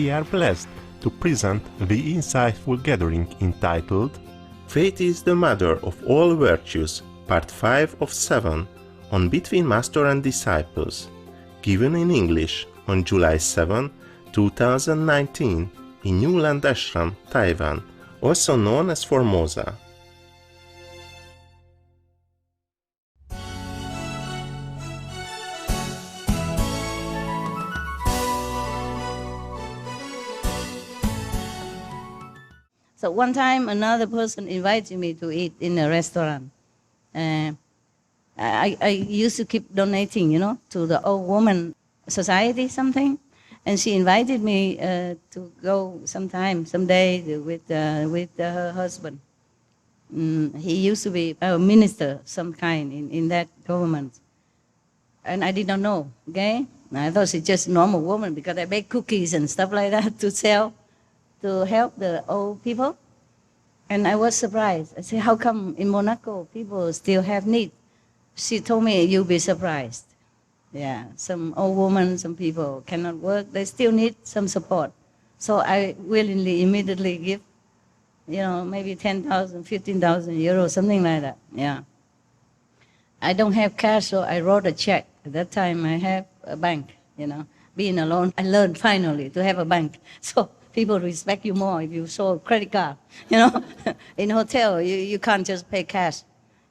we are blessed to present the insightful gathering entitled Faith is the Mother of All Virtues, Part 5 of 7, on Between Master and Disciples, given in English on July 7, 2019 in Newland Ashram, Taiwan, also known as Formosa. So one time another person invited me to eat in a restaurant. I used to keep donating, to the old woman society something. And she invited me to go someday with her husband. He used to be a minister some kind in that government. And I did not know, okay? I thought she's just a normal woman because I bake cookies and stuff like that to sell, to help the old people. And I was surprised. I said, how come in Monaco people still have need? She told me, you'll be surprised. Yeah, some old women, some people cannot work. They still need some support. So I willingly, immediately give, maybe 10,000, 15,000 euros, something like that. Yeah. I don't have cash, so I wrote a check. At that time, I have a bank, Being alone, I learned finally to have a bank. So people respect you more if you show a credit card. In hotel, you can't just pay cash.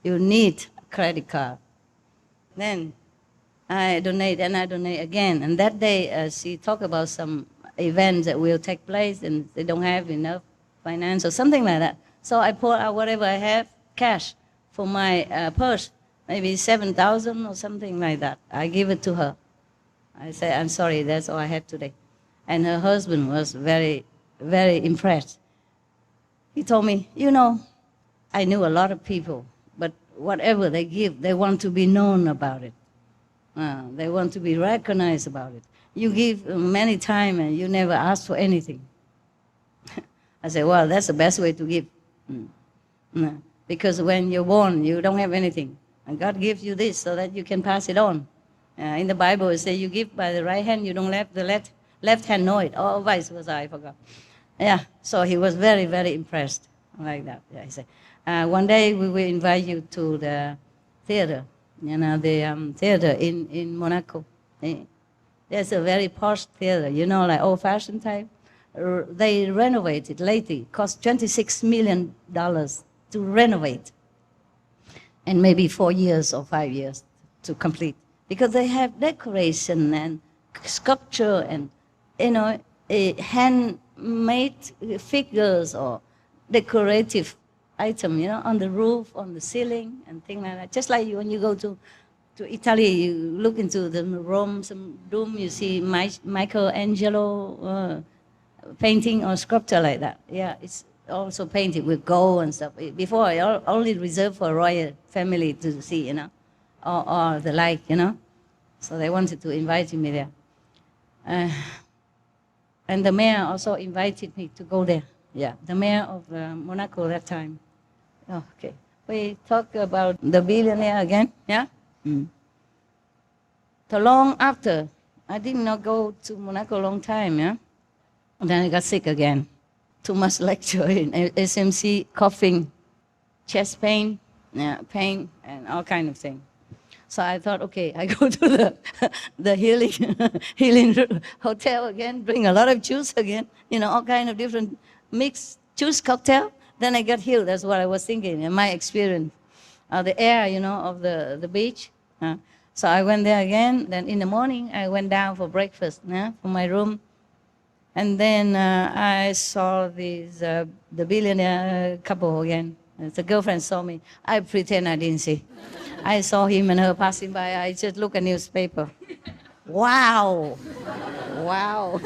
You need a credit card. Then I donate and I donate again. And that day, she talked about some events that will take place and they don't have enough finance or something like that. So I pour out whatever I have, cash, for my purse, maybe 7,000 or something like that. I give it to her. I say, I'm sorry, that's all I have today. And her husband was very, very impressed. He told me, I knew a lot of people, but whatever they give, they want to be known about it. They want to be recognized about it. You give many times and you never ask for anything. I said, well, that's the best way to give. Because when you're born, you don't have anything. And God gives you this so that you can pass it on. In the Bible, it says you give by the right hand, you don't let the left hand know it. Or vice versa, I forgot. Yeah, so he was very, very impressed like that. Yeah, he said, one day we will invite you to the theater. The theater in Monaco. There's a very posh theater, like old-fashioned type. They renovated lately. Cost $26 million to renovate. And maybe 4 years or 5 years to complete. Because they have decoration and sculpture and, handmade figures or decorative item, on the roof, on the ceiling, and things like that. Just like when you go to Italy, you look into the room, some room, you see Michelangelo painting or sculpture like that. Yeah, it's also painted with gold and stuff. Before, I only reserved for royal family to see, or the like, So they wanted to invite me there. And the mayor also invited me to go there. Yeah, the mayor of Monaco that time. Oh, okay. We talk about the billionaire again, yeah? So long after, I did not go to Monaco a long time, yeah? And then I got sick again. Too much lecture in SMC, coughing, chest pain, pain, and all kind of things. So I thought, okay, I go to the healing hotel again, bring a lot of juice again, all kind of different mixed juice cocktail. Then I got healed. That's what I was thinking in my experience. The air, of the beach. So I went there again. Then in the morning, I went down for breakfast from my room. And then I saw the billionaire couple again. The girlfriend saw me. I pretend I didn't see. I saw him and her passing by. I just look at newspaper. Wow. Wow.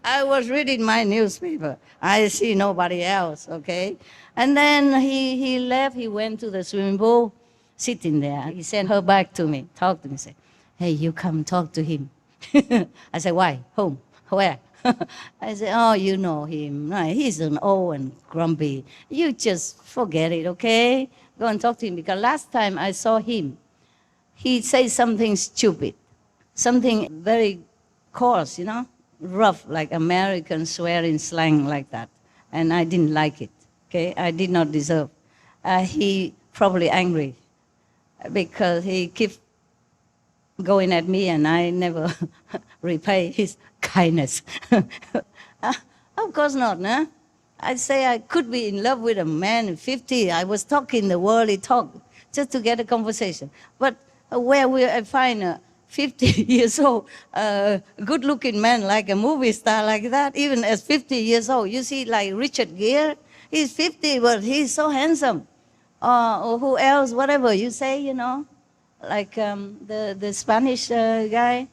I was reading my newspaper. I see nobody else, okay? And then he left. He went to the swimming pool, sitting there. He sent her back to me, talked to me, said, hey, you come talk to him. I said, why? Whom? Where? I said, oh, you know him. Right? He's an old and grumpy. You just forget it, okay? Go and talk to him. Because last time I saw him, he said something stupid, something very coarse, rough, like American swearing slang like that. And I didn't like it, okay? I did not deserve. He probably angry because he kept going at me and I never repay his kindness. Of course not, no? I say I could be in love with a man in 50. I was talking the worldly talk just to get a conversation. But where will I find a 50 years old, good-looking man like a movie star like that, even as 50 years old? You see, like Richard Gere, he's 50, but he's so handsome. Or who else, whatever you say, you know, like the Spanish guy.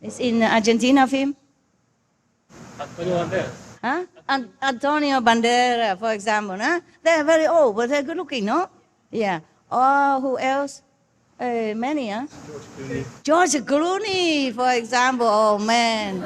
It's in Argentina film. Antonio Banderas. Huh? Antonio Banderas, for example. Huh? They're very old, but they're good looking, no? Yeah. Oh, who else? Many, huh? George Clooney, for example. Oh, man.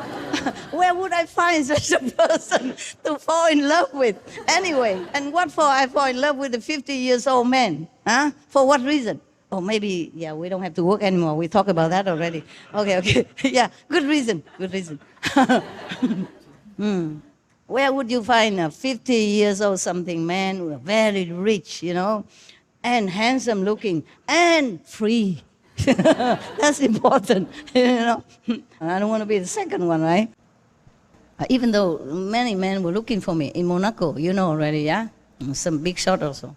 Where would I find such a person to fall in love with? Anyway, and what for I fall in love with a 50 years old man? Huh? For what reason? Oh, maybe, yeah, we don't have to work anymore. We talked about that already. Okay. Yeah, good reason. Where would you find a 50 years old something man, very rich, you know, and handsome looking, and free? That's important, you know. I don't want to be the second one, right? Even though many men were looking for me in Monaco, you know already, yeah? Some big shot also.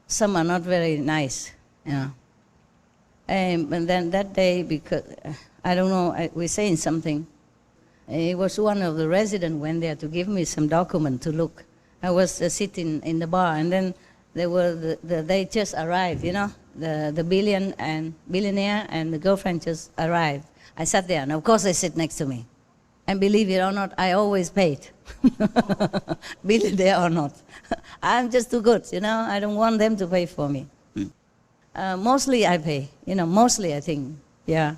Some are not very nice, you know. And then that day, because, I don't know, we're saying something. It was one of the residents went there to give me some document to look. I was sitting in the bar, and then they just arrived, you know, the billionaire and the girlfriend just arrived. I sat there, and of course they sit next to me. And believe it or not, I always paid, billionaire or not. I'm just too good, you know. I don't want them to pay for me. Mostly I pay, you know. Mostly I think, yeah.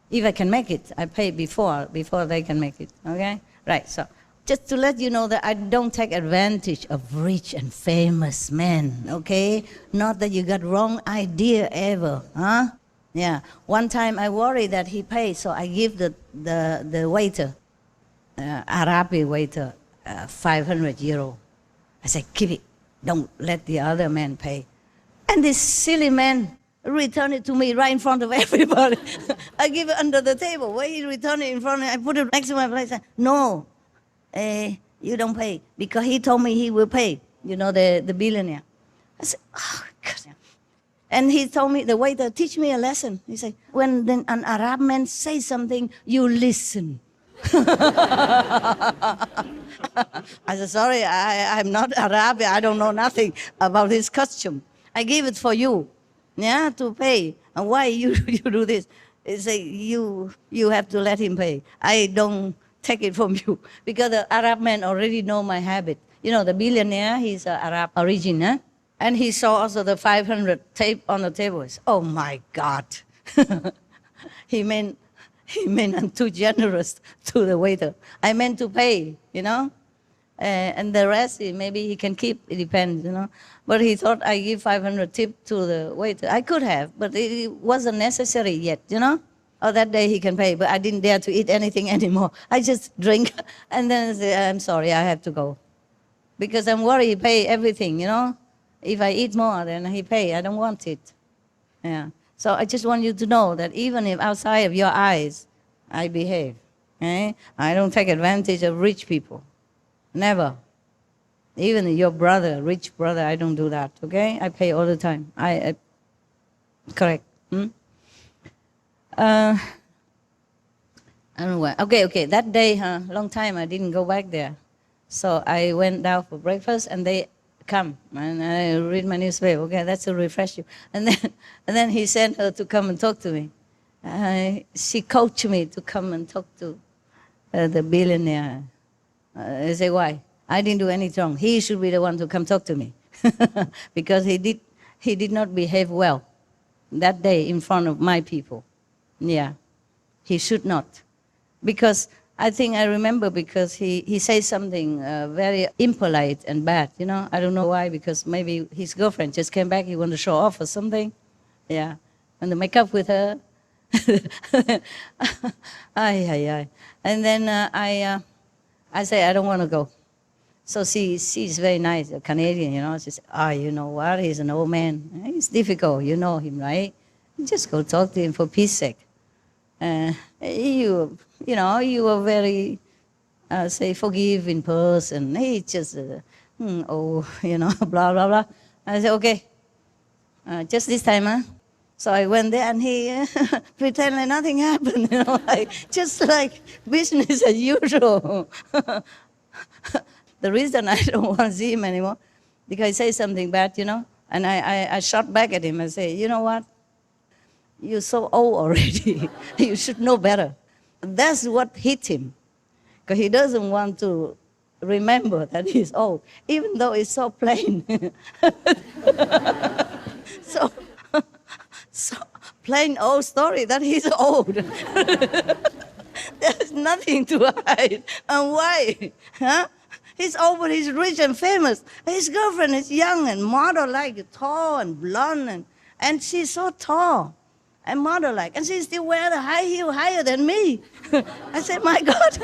If I can make it, I pay before they can make it, okay? Right, so just to let you know that I don't take advantage of rich and famous men, okay? Not that you got wrong idea ever, huh? Yeah, one time I worried that he paid, so I give the waiter, Arabic waiter, 500 euro. I said, keep it, don't let the other man pay. And this silly man returned it to me right in front of everybody. I give it under the table. Why he returned it in front of me? I put it next to my place. No, you don't pay. Because he told me he will pay, you know, the billionaire. I said, oh, God. And he told me, the waiter, teach me a lesson. He said, when an Arab man says something, you listen. I said, sorry, I'm not Arab. I don't know nothing about this costume. I give it for you. Yeah, to pay. And why you do this? He say you have to let him pay. I don't take it from you because the Arab man already know my habit. You know, the billionaire, he's Arab origin, huh? And he saw also the 500 tape on the table. He said, oh my God, he meant I'm too generous to the waiter. I meant to pay, you know. And the rest, maybe he can keep, it depends, you know. But he thought I give 500 tip to the waiter. I could have, but it wasn't necessary yet, you know. Oh, that day he can pay, but I didn't dare to eat anything anymore. I just drink, and then I say, I'm sorry, I have to go. Because I'm worried he pay everything, you know. If I eat more, then he pay. I don't want it. Yeah. So I just want you to know that even if outside of your eyes, I behave. Okay? I don't take advantage of rich people. Never. Even your brother, rich brother, I don't do that, okay? I pay all the time. Correct. I don't know why. Okay, that day, long time I didn't go back there. So I went down for breakfast and they come and I read my newspaper. Okay, that's to refresh you. And then he sent her to come and talk to me. She coached me to come and talk to the billionaire. I say, why? I didn't do anything wrong. He should be the one to come talk to me. Because he did not behave well that day in front of my people. Yeah, he should not. Because I think I remember because he says something very impolite and bad, you know. I don't know why, because maybe his girlfriend just came back, he wanted to show off or something. Yeah, and to make up with her. Ay. And then I say, I don't want to go. So she's very nice, a Canadian, you know. She said, you know what? He's an old man. It's difficult. You know him, right? Just go talk to him for peace sake. You know, you are very, say, forgiving person. He just, you know, blah, blah, blah. I said, okay, just this time, huh? So I went there and he pretended like nothing happened, you know, just like business as usual. The reason I don't want to see him anymore, because he says something bad, you know, and I shot back at him and say, you know what? You're so old already. You should know better. That's what hit him, because he doesn't want to remember that he's old, even though it's so plain. So plain old story that he's old. There's nothing to hide. And why? Huh? He's old, but he's rich and famous. His girlfriend is young and model-like, tall and blonde, and she's so tall and model-like, and she still wears a high heel higher than me. I said, my God.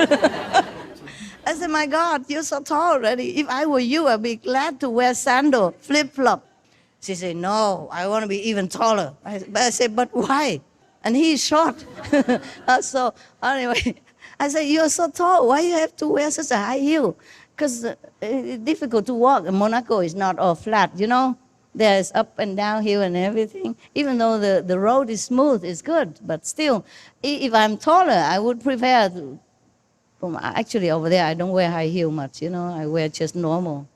I said, my God, you're so tall already. If I were you, I'd be glad to wear sandal, flip-flop. She said, no, I want to be even taller. I said, but why? And he's short. So anyway, I said, you're so tall. Why you have to wear such a high heel? Because it's difficult to walk. And Monaco is not all flat, you know. There's up and down hill and everything. Even though the road is smooth, it's good. But still, if I'm taller, I would prefer to. Actually, over there, I don't wear high heel much, you know. I wear just normal.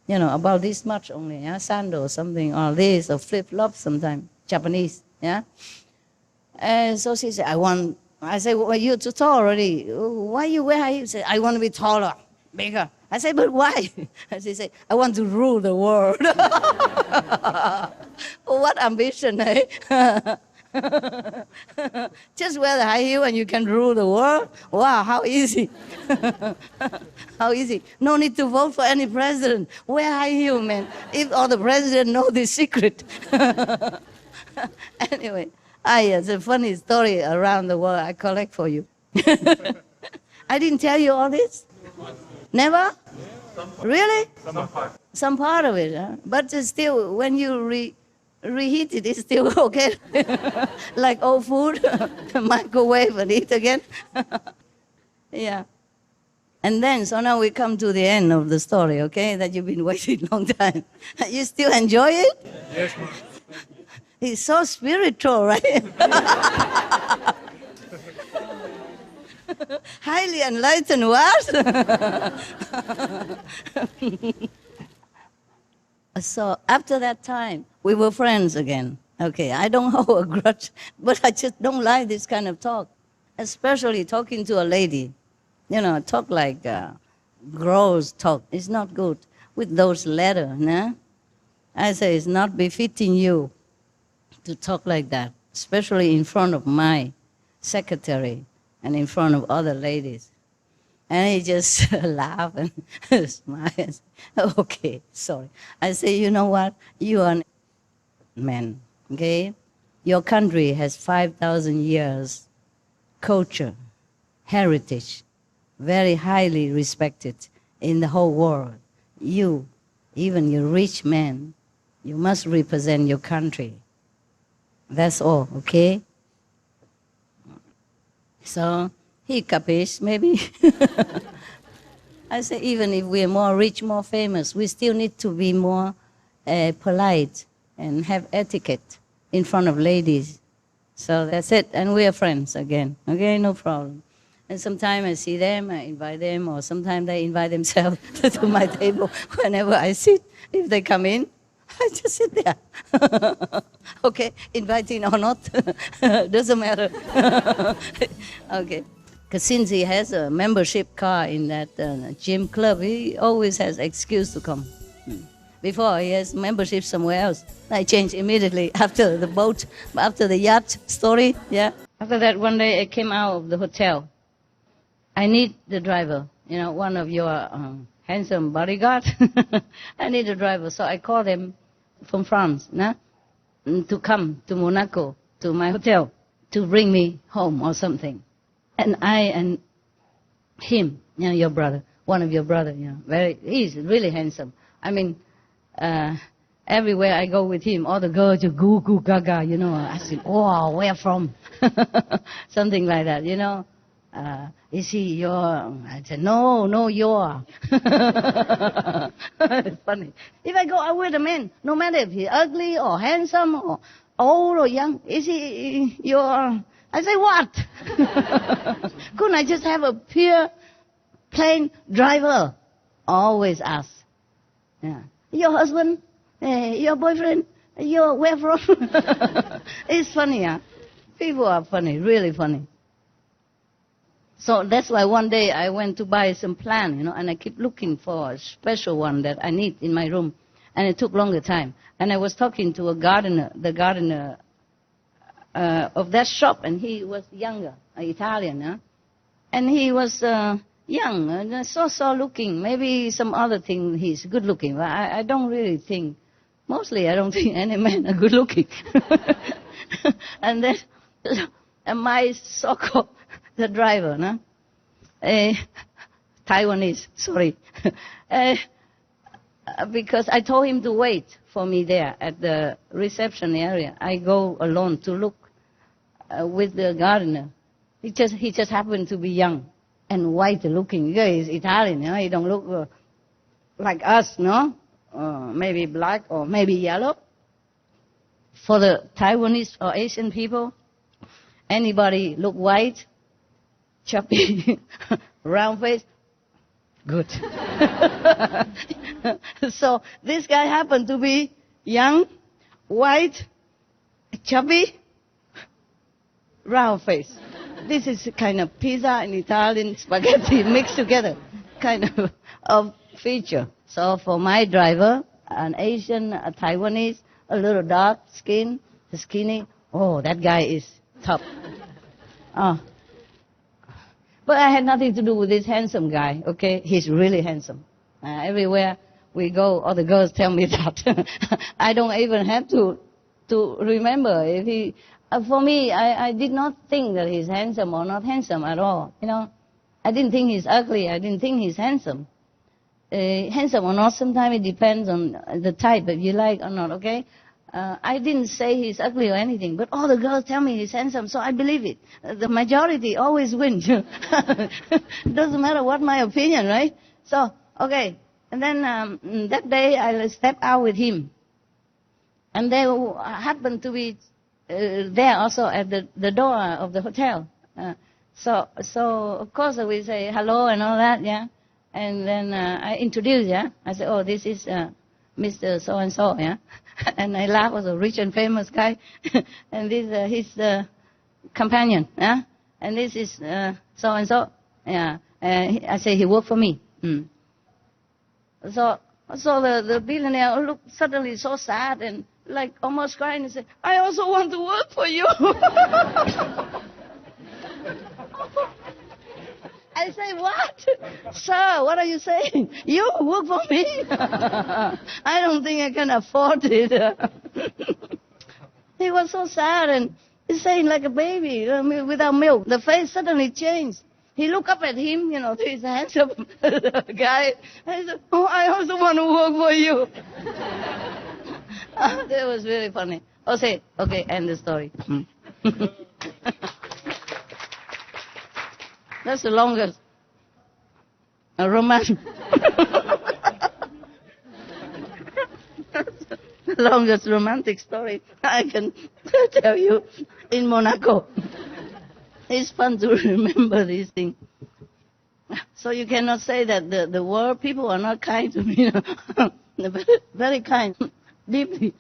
You know, about this much only, yeah, sandal or something, or this, or flip-flop sometimes, Japanese, yeah. And so she said, I said, well, you're too tall already. Why you wear high heels? She said, I want to be taller, bigger. I said, but why? And she said, I want to rule the world. What ambition, eh? Just wear the high heel and you can rule the world? Wow, how easy. How easy. No need to vote for any president. Wear high heel, man. If all the president know this secret. Anyway, it's a funny story around the world I collect for you. I didn't tell you all this? Never? Really? Some part of it, huh? But still, when you reheat it, it's still okay. Like old food, microwave and eat again. Yeah. And then, so now we come to the end of the story, okay? That you've been waiting a long time. You still enjoy it? Yes, ma'am. It's so spiritual, right? Highly enlightened, what? So after that time, we were friends again. Okay, I don't hold a grudge, but I just don't like this kind of talk, especially talking to a lady. You know, talk like gross talk. It's not good with those letters, nah? I say it's not befitting you to talk like that, especially in front of my secretary and in front of other ladies. And he just laughed and smiled. Okay, sorry. I say, you know what? You are a man, okay? Your country has 5,000 years culture, heritage, very highly respected in the whole world. You, even you rich man, you must represent your country. That's all, okay? So he capish, maybe. I say, even if we're more rich, more famous, we still need to be more polite and have etiquette in front of ladies. So that's it, and we are friends again, okay, no problem. And sometimes I see them, I invite them, or sometimes they invite themselves to my table whenever I sit. If they come in, I just sit there. Okay, inviting or not, doesn't matter. Okay. Because since he has a membership card in that gym club, he always has excuse to come. Before, he has membership somewhere else. I changed immediately after the boat, after the yacht story, yeah. After that, one day I came out of the hotel. I need the driver, you know, one of your handsome bodyguard. I need a driver, so I called him from France, nah, to come to Monaco, to my hotel, to bring me home or something. And I and him, your brother, one of your brother, he's really handsome. I mean, everywhere I go with him, all the girls just goo goo gaga, I said, wow, where from? Something like that, is he your? I said, no, your. It's funny. If I go out with a man, no matter if he's ugly or handsome or old or young, is he your? I say, what? Couldn't I just have a pure, plain driver? Always ask. Yeah. Your husband? Your boyfriend? Where from? It's funny, huh? People are funny, really funny. So that's why one day I went to buy some plant, and I keep looking for a special one that I need in my room. And it took longer time. And I was talking to the gardener of that shop, and he was younger, Italian, huh? And he was young, so looking. Maybe some other thing he's good looking. But I don't really think, mostly I don't think any men are good looking. And then my so-called, the driver, Taiwanese, sorry. Because I told him to wait for me there at the reception area. I go alone to look with the gardener. He just happened to be young and white looking. He's Italian, he don't look like us, no? Maybe black or maybe yellow. For the Taiwanese or Asian people, anybody look white, chubby, round face, good. So this guy happened to be young, white, chubby, round face. This is kind of pizza and Italian spaghetti mixed together, kind of feature. So for my driver, an Asian, a Taiwanese, a little dark skin, skinny, that guy is top. But I had nothing to do with this handsome guy, okay? He's really handsome. Everywhere we go, all the girls tell me that. I don't even have to remember if he... for me, I did not think that he's handsome or not handsome at all, I didn't think he's ugly. I didn't think he's handsome. Handsome or not, sometimes it depends on the type, if you like or not, okay? I didn't say he's ugly or anything, but all the girls tell me he's handsome, so I believe it. The majority always wins. Doesn't matter what my opinion, right? So, okay. And then that day I stepped out with him. And they happened to be there also at the door of the hotel. So of course we say hello and all that, yeah. And then I introduced, yeah. I said, this is Mr. So-and-so, yeah. And I laugh, was a rich and famous guy. And this his companion, yeah. And this is so-and-so, yeah. I say he worked for me. So the billionaire looked suddenly so sad and like almost crying and said, I also want to work for you. I say, what? Sir, what are you saying? You work for me? I don't think I can afford it. He was so sad and he's saying like a baby without milk. The face suddenly changed. He looked up at him, this handsome guy. I said, I also want to work for you. That was really funny. Okay, end the story. That's the longest romance. The longest romantic story I can tell you in Monaco. It's fun to remember these things. So you cannot say that the world people are not kind to me. They're very, very kind, deeply.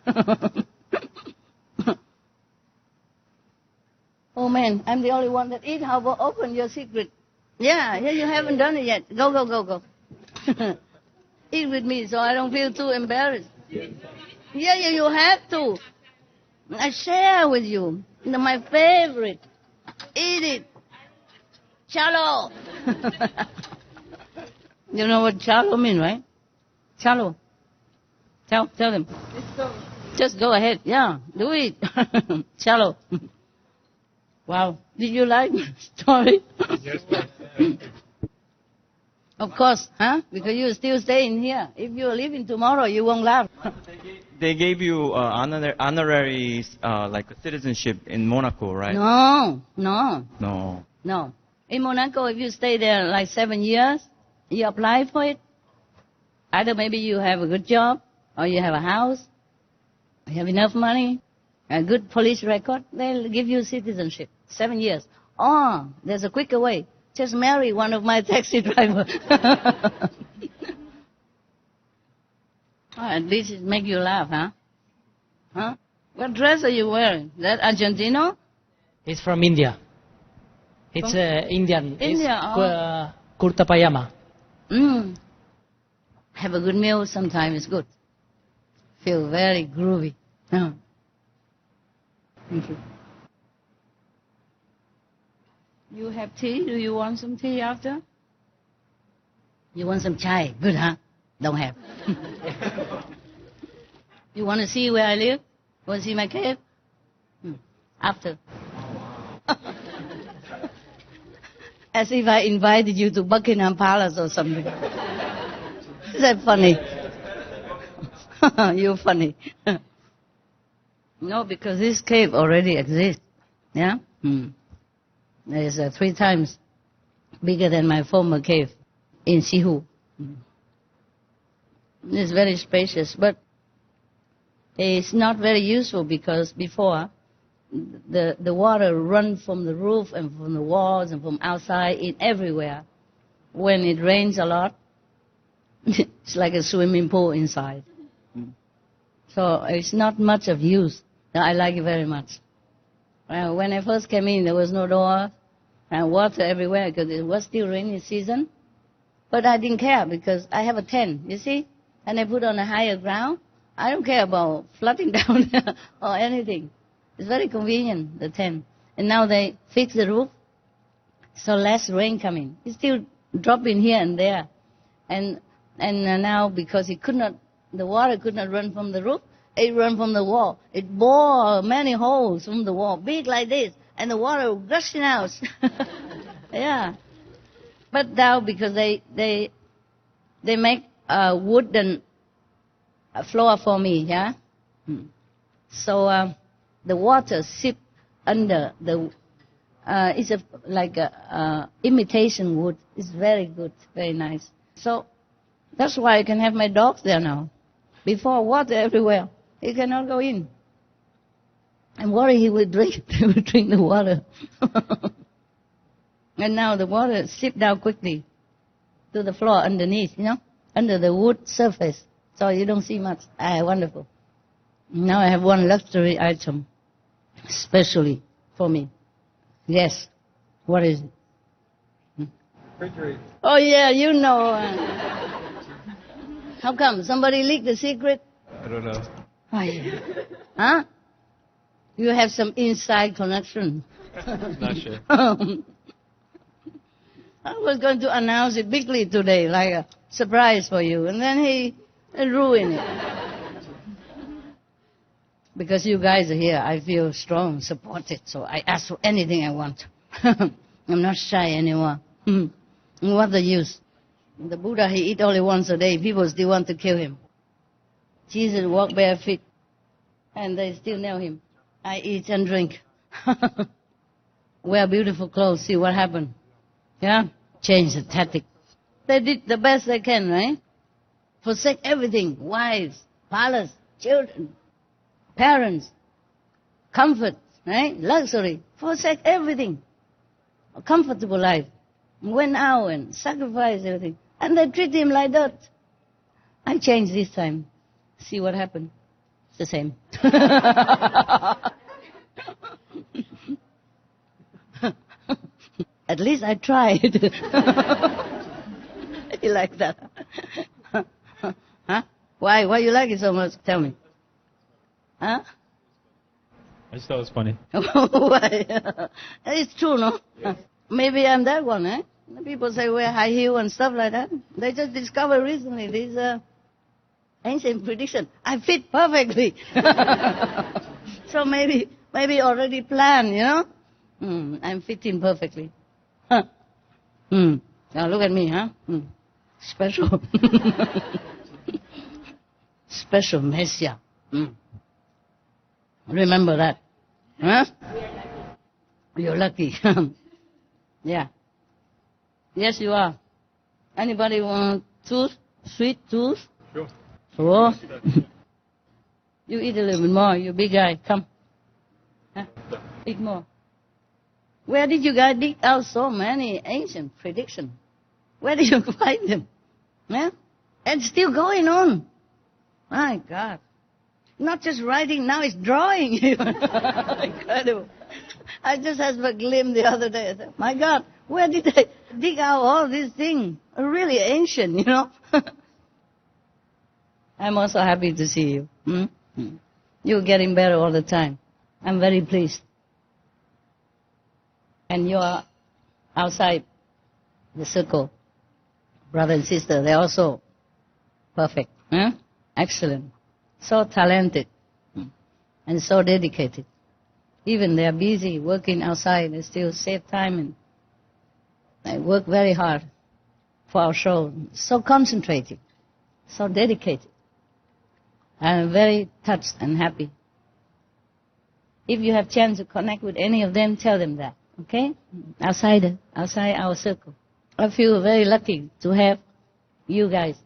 Oh man, I'm the only one that eat. How about open your secret? Yeah, you haven't done it yet. Go. Eat with me so I don't feel too embarrassed. Yeah, you have to. I share with you. My favorite. Eat it. Chalo. You know what chalo means, right? Chalo. Tell them. Just go ahead. Yeah, do it. Chalo. Wow. Did you like my story? Yes. Of course, huh? Because you're still staying here. If you're leaving tomorrow, you won't laugh. They gave you honorary like a citizenship in Monaco, right? No. No. In Monaco, if you stay there like 7 years, you apply for it. Either maybe you have a good job, or you have a house, you have enough money, a good police record, they'll give you citizenship. 7 years. Or there's a quicker way. Just marry one of my taxi drivers. At least it make you laugh, huh? Huh? What dress are you wearing? That Argentino? It's from India. It's Indian. India, It's kurta pajama. Have a good meal sometime, it's good. Feel very groovy. Huh. Thank you. You have tea? Do you want some tea after? You want some chai? Good, huh? Don't have. You want to see where I live? Want to see my cave? After. As if I invited you to Buckingham Palace or something. Is that funny? You're funny. No, because this cave already exists. Yeah? It's 3 times bigger than my former cave in Sihu. It's very spacious, but it's not very useful because before the water run from the roof and from the walls and from outside in everywhere. When it rains a lot, it's like a swimming pool inside. So it's not much of use. I like it very much. When I first came in, there was no door and water everywhere because it was still rainy season. But I didn't care because I have a tent, you see? And I put on a higher ground. I don't care about flooding down there or anything. It's very convenient, the tent. And now they fix the roof, so less rain coming. It's still dropping here and there. And now because the water could not run from the roof, it ran from the wall. It bore many holes from the wall, big like this, and the water gushing out. Yeah. But now because they make a wooden floor for me, yeah. So the water sip under the. It's like a imitation wood. It's very good, very nice. So that's why I can have my dogs there now. Before, water everywhere. He cannot go in. I'm worried he will drink. He will drink the water. And now the water sip down quickly to the floor underneath, under the wood surface. So you don't see much. Wonderful. Now I have one luxury item, especially for me. Yes. What is it? Refrigerator. Oh, yeah, you know. How come? Somebody leaked the secret? I don't know. Oh, yeah. Huh? You have some inside connection. Not sure. I was going to announce it bigly today, like a surprise for you, and then he ruined it. Because you guys are here, I feel strong, supported, so I ask for anything I want. I'm not shy anymore. What's the use? The Buddha, he eat only once a day. People still want to kill him. Jesus walked bare feet, and they still nail him. I eat and drink. Wear beautiful clothes, see what happened. Yeah? Change the tactic. They did the best they can, right? Forsake everything. Wives, palace, children, parents, comfort, right? Luxury. Forsake everything. A comfortable life. Went out and sacrificed everything. And they treat him like that. I changed this time. See what happened. It's the same. At least I tried. You like that? Huh? Why you like it so much? Tell me. Huh? I just thought it was funny. Why? It's true, no? Maybe I'm that one, eh? People say wear high heel and stuff like that. They just discovered recently this ancient prediction. I fit perfectly. So maybe already planned, I'm fitting perfectly. Huh. Now look at me, huh? Special. Special Messiah. Remember that. Huh? You're lucky. Yeah. Yes, you are. Anybody want tooth? Sweet tooth? Sure. Sure. You eat a little bit more, you big guy. Come. Huh? Eat more. Where did you guys dig out so many ancient predictions? Where did you find them? Yeah? And still going on. My God. Not just writing, now it's drawing. Incredible. I just had a glimpse the other day. I said, my God, where did they dig out all these things? Really ancient, you know. I'm also happy to see you. You're getting better all the time. I'm very pleased. And you are outside the circle. Brother and sister, they're also perfect. Excellent. So talented. And so dedicated. Even they are busy working outside, they still save time and they work very hard for our show. So concentrated, so dedicated. I'm very touched and happy. If you have chance to connect with any of them, tell them that, okay? Outside our circle. I feel very lucky to have you guys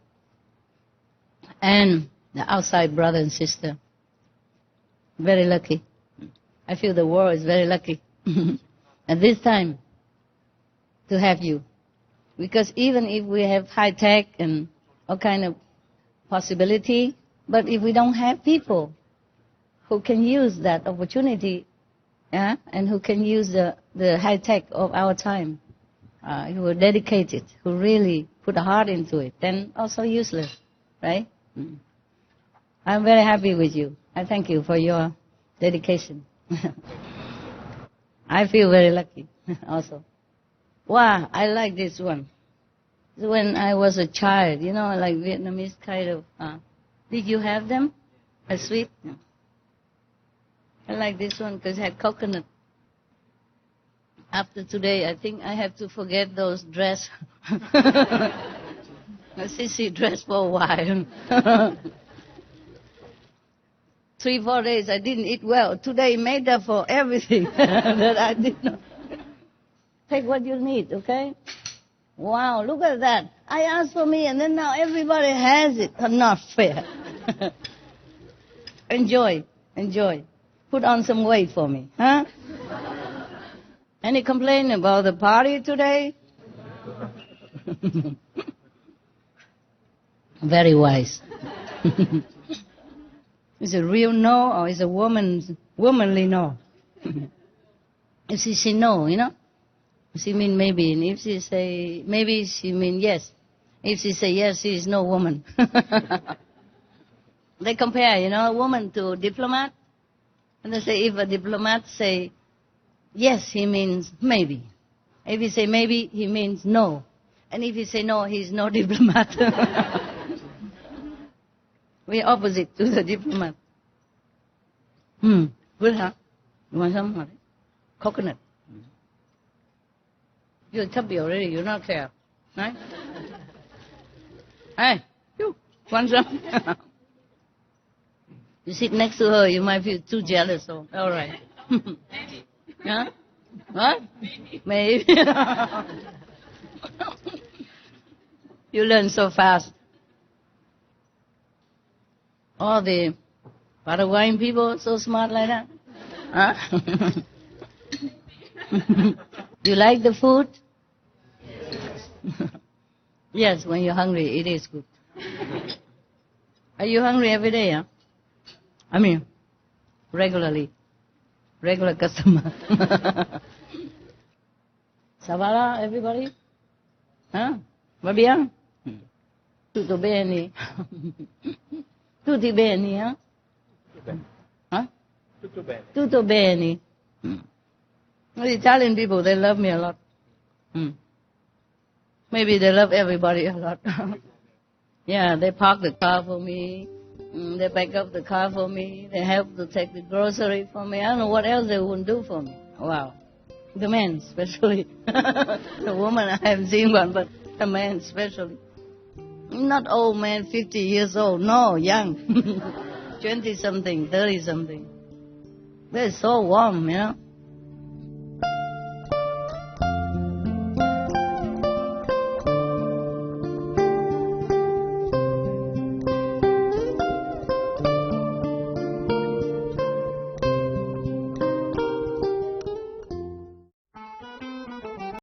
and the outside brother and sister. Very lucky. I feel the world is very lucky at this time to have you. Because even if we have high tech and all kind of possibility, but if we don't have people who can use that opportunity, and who can use the high tech of our time, who are dedicated, who really put a heart into it, then also useless, right? I'm very happy with you. I thank you for your dedication. I feel very lucky also. Wow, I like this one. When I was a child, you know, like Vietnamese kind of, did you have them? A sweet? No. I like this one because it had coconut. After today, I think I have to forget those dress. Sissy dress for a while. 3-4 days I didn't eat well. Today made up for everything that I did not. Take what you need, okay? Wow, look at that. I asked for me and then now everybody has it. Not fair. Enjoy. Put on some weight for me, huh? Any complaint about the party today? Very wise. Is it real no or is it womanly no? If she say no, you know, she mean maybe. And if she say maybe, she mean yes. If she say yes, she is no woman. They compare, you know, a woman to a diplomat. And they say if a diplomat say yes, he means maybe. If he say maybe, he means no. And if he say no, he's no diplomat. We're opposite to the diplomat. Good, huh? You want some? Coconut. You're chubby already, you don't care. Right? Hey, you want some? You sit next to her, you might feel too jealous, so all right. Huh? What? Maybe. You learn so fast. All the Paraguayan people so smart like that? Huh? You like the food? Yes, when you're hungry, it is good. Are you hungry every day, huh? I mean, regularly. Regular customer. Ça va là, everybody? Huh? Va bien? Tutto bene? Tutti bene, huh? Huh? Tutto bene. Tutto bene. The Italian people, they love me a lot. Maybe they love everybody a lot. Yeah, they park the car for me. They back up the car for me. They help to take the grocery for me. I don't know what else they wouldn't do for me. Wow. The men especially. The woman I haven't seen one, but the men especially. Not old man, 50 years old. No, young. 20-something, 30-something. They're so warm, you know.